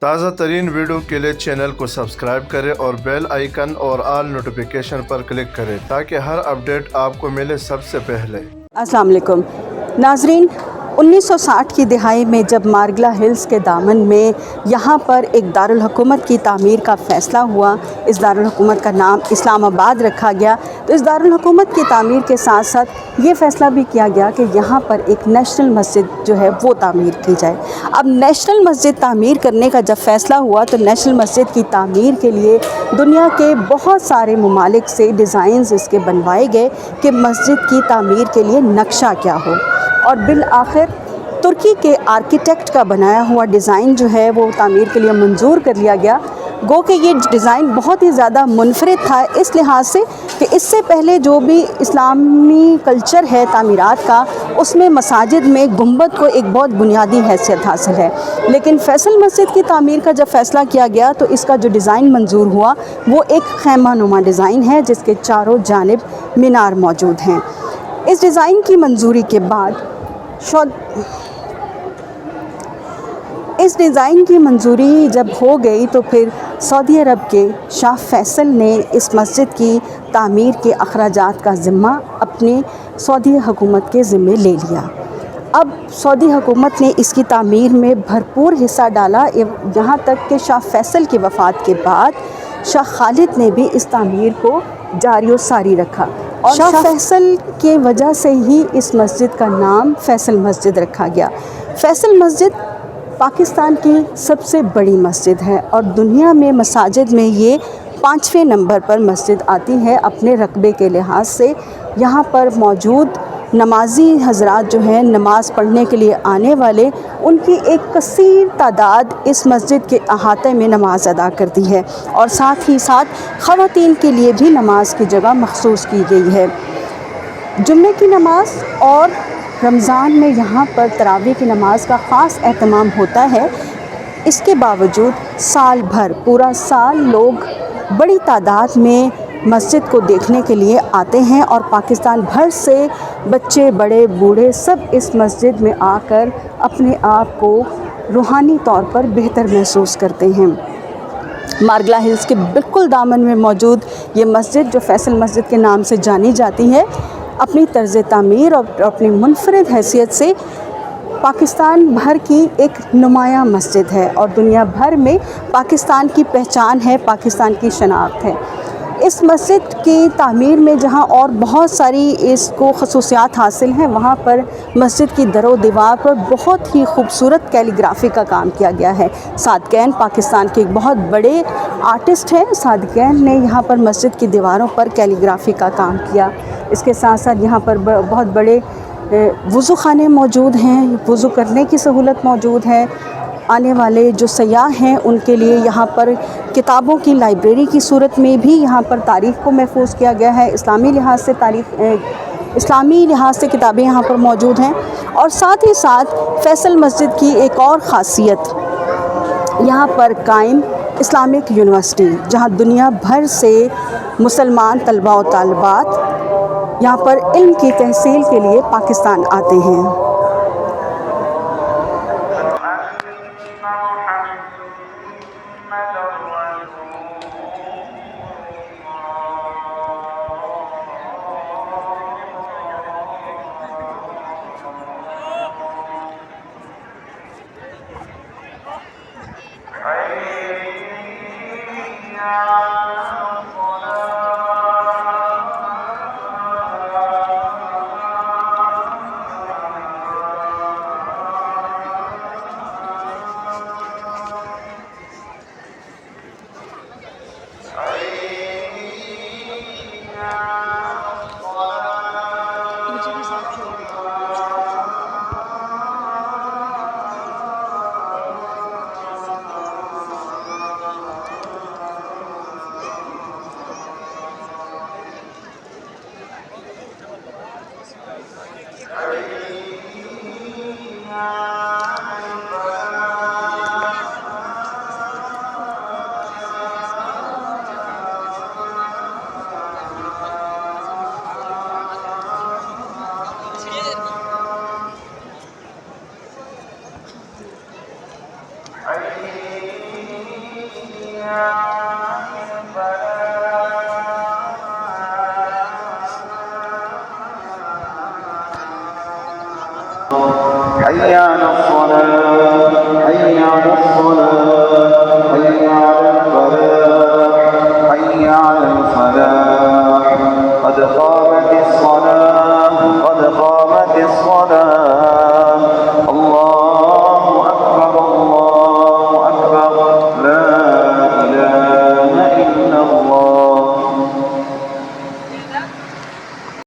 تازہ ترین ویڈیو کے لیے چینل کو سبسکرائب کریں اور بیل آئیکن اور آل نوٹیفیکیشن پر کلک کریں تاکہ ہر اپڈیٹ آپ کو ملے سب سے پہلے۔ السلام علیکم ناظرین، 1960 کی دہائی میں جب مارگلہ ہلز کے دامن میں یہاں پر ایک دارالحکومت کی تعمیر کا فیصلہ ہوا، اس دارالحکومت کا نام اسلام آباد رکھا گیا، تو اس دارالحکومت کی تعمیر کے ساتھ ساتھ یہ فیصلہ بھی کیا گیا کہ یہاں پر ایک نیشنل مسجد جو ہے وہ تعمیر کی جائے۔ اب نیشنل مسجد تعمیر کرنے کا جب فیصلہ ہوا تو نیشنل مسجد کی تعمیر کے لیے دنیا کے بہت سارے ممالک سے ڈیزائنز اس کے بنوائے گئے کہ مسجد کی تعمیر کے لیے نقشہ کیا ہو، اور بالآخر ترکی کے آرکیٹیکٹ کا بنایا ہوا ڈیزائن جو ہے وہ تعمیر کے لیے منظور کر لیا گیا۔ گو کہ یہ ڈیزائن بہت ہی زیادہ منفرد تھا اس لحاظ سے کہ اس سے پہلے جو بھی اسلامی کلچر ہے تعمیرات کا، اس میں مساجد میں گنبد کو ایک بہت بنیادی حیثیت حاصل ہے، لیکن فیصل مسجد کی تعمیر کا جب فیصلہ کیا گیا تو اس کا جو ڈیزائن منظور ہوا وہ ایک خیمہ نما ڈیزائن ہے جس کے چاروں جانب مینار موجود ہیں۔ اس ڈیزائن کی منظوری کے بعد اس ڈیزائن کی منظوری جب ہو گئی تو پھر سعودی عرب کے شاہ فیصل نے اس مسجد کی تعمیر کے اخراجات کا ذمہ اپنی سعودی حکومت کے ذمے لے لیا۔ اب سعودی حکومت نے اس کی تعمیر میں بھرپور حصہ ڈالا، یہاں تک کہ شاہ فیصل کی وفات کے بعد شاہ خالد نے بھی اس تعمیر کو جاری و ساری رکھا، اور شاہ فیصل کی وجہ سے ہی اس مسجد کا نام فیصل مسجد رکھا گیا۔ فیصل مسجد پاکستان کی سب سے بڑی مسجد ہے اور دنیا میں مساجد میں یہ 5ویں نمبر پر مسجد آتی ہے اپنے رقبے کے لحاظ سے۔ یہاں پر موجود نمازی حضرات جو ہیں نماز پڑھنے کے لیے آنے والے، ان کی ایک کثیر تعداد اس مسجد کے احاطے میں نماز ادا کرتی ہے، اور ساتھ ہی ساتھ خواتین کے لیے بھی نماز کی جگہ مخصوص کی گئی ہے۔ جمعے کی نماز اور رمضان میں یہاں پر تراویح کی نماز کا خاص اہتمام ہوتا ہے۔ اس کے باوجود سال بھر پورا سال لوگ بڑی تعداد میں مسجد کو دیکھنے کے لیے آتے ہیں، اور پاکستان بھر سے بچے بڑے بوڑھے سب اس مسجد میں آ کر اپنے آپ کو روحانی طور پر بہتر محسوس کرتے ہیں۔ مارگلہ ہلز کے بالکل دامن میں موجود یہ مسجد جو فیصل مسجد کے نام سے جانی جاتی ہے، اپنی طرز تعمیر اور اپنی منفرد حیثیت سے پاکستان بھر کی ایک نمایاں مسجد ہے، اور دنیا بھر میں پاکستان کی پہچان ہے، پاکستان کی شناخت ہے۔ اس مسجد کی تعمیر میں جہاں اور بہت ساری اس کو خصوصیات حاصل ہیں، وہاں پر مسجد کی در و دیوار پر بہت ہی خوبصورت کیلیگرافی کا کام کیا گیا ہے۔ صادقین پاکستان کے ایک بہت بڑے آرٹسٹ ہیں، صادقین نے یہاں پر مسجد کی دیواروں پر کیلیگرافی کا کام کیا۔ اس کے ساتھ ساتھ یہاں پر بہت بڑے وضو خانے موجود ہیں، وضو کرنے کی سہولت موجود ہے۔ آنے والے جو سیاح ہیں ان کے لیے یہاں پر کتابوں کی لائبریری کی صورت میں بھی یہاں پر تاریخ کو محفوظ کیا گیا ہے۔ اسلامی لحاظ سے کتابیں یہاں پر موجود ہیں، اور ساتھ ہی ساتھ فیصل مسجد کی ایک اور خاصیت یہاں پر قائم اسلامک یونیورسٹی، جہاں دنیا بھر سے مسلمان طلباء و طالبات یہاں پر علم کی تحصیل کے لیے پاکستان آتے ہیں۔ حي على الصلاة حي على الصلاة